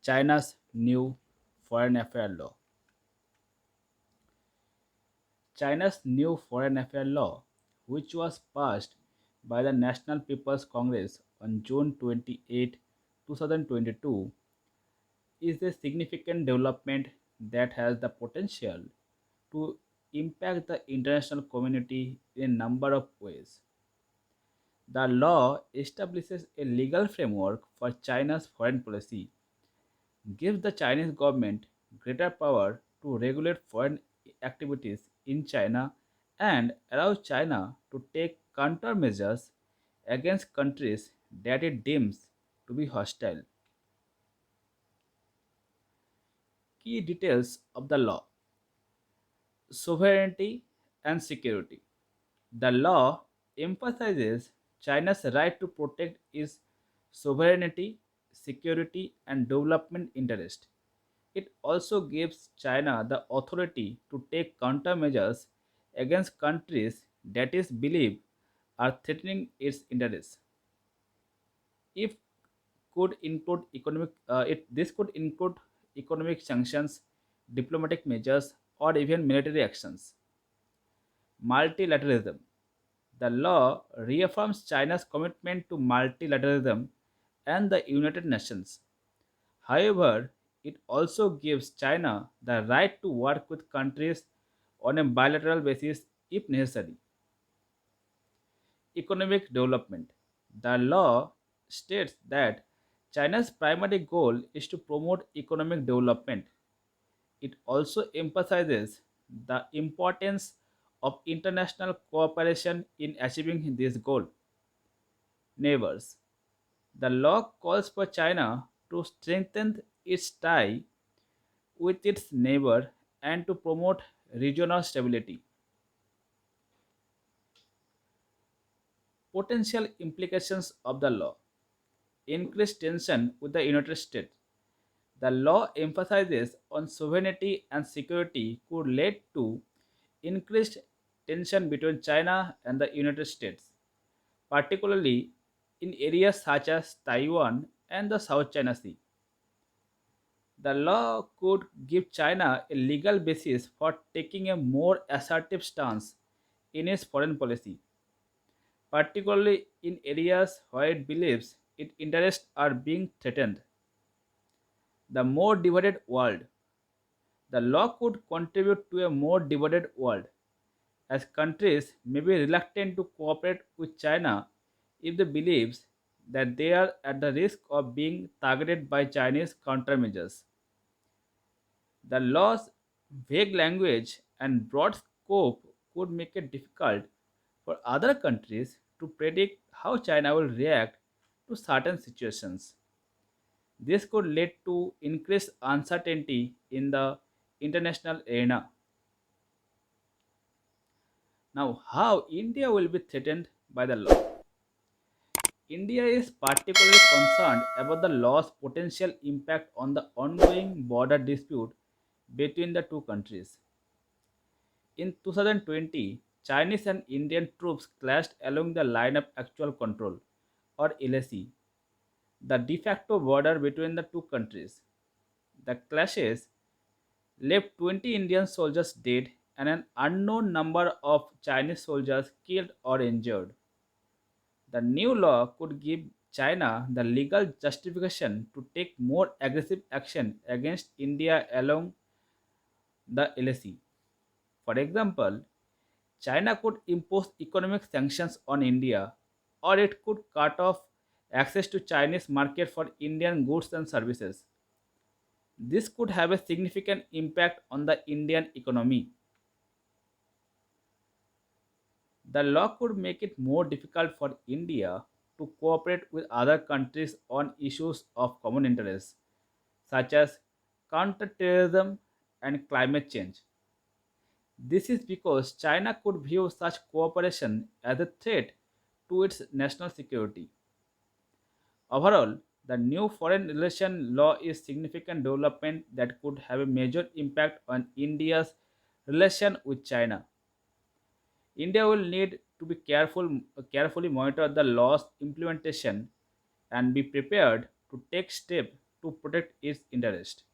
China's new foreign affairs law. China's new foreign affairs law, which was passed by the National People's Congress on June 28, 2022, is a significant development that has the potential to impact the international community in a number of ways. The law establishes a legal framework for China's foreign policy, gives the Chinese government greater power to regulate foreign activities in China, and allows China to take countermeasures against countries that it deems to be hostile. Key details of the law: sovereignty and security. The law emphasizes China's right to protect its sovereignty, security, and development interest. It also gives China the authority to take countermeasures against countries that is believed are threatening its interests. If could include this could include economic sanctions, diplomatic measures, or even military actions. Multilateralism. The law reaffirms China's commitment to multilateralism and the United Nations. However, it also gives China the right to work with countries on a bilateral basis if necessary. Economic development. The law states that China's primary goal is to promote economic development. It also emphasizes the importance of international cooperation in achieving this goal. Neighbors. The law calls for China to strengthen its tie with its neighbor and to promote regional stability. Potential implications of the law: increased tension with the United States. The law emphasizes on sovereignty and security could lead to increased tension between China and the United States, particularly in areas such as Taiwan and the South China Sea. The law could give China a legal basis for taking a more assertive stance in its foreign policy, particularly in areas where it believes its interests are being threatened. The more divided world. The law could contribute to a more divided world, as countries may be reluctant to cooperate with China if they believe that they are at the risk of being targeted by Chinese countermeasures. The law's vague language and broad scope could make it difficult for other countries to predict how China will react to certain situations. This could lead to increased uncertainty in the international arena. Now, how India will be threatened by the law? India is particularly concerned about the law's potential impact on the ongoing border dispute between the two countries. In 2020, Chinese and Indian troops clashed along the Line of Actual Control, or LAC, the de facto border between the two countries. The clashes left 20 Indian soldiers dead and an unknown number of Chinese soldiers killed or injured. The new law could give China the legal justification to take more aggressive action against India along the LAC. For example, China could impose economic sanctions on India, or it could cut off access to Chinese market for Indian goods and services. This could have a significant impact on the Indian economy. The law could make it more difficult for India to cooperate with other countries on issues of common interest, such as counterterrorism and climate change. This is because China could view such cooperation as a threat to its national security. Overall, the new foreign relation law is significant development that could have a major impact on India's relation with China. India will need to be carefully monitor the law's implementation and be prepared to take steps to protect its interest.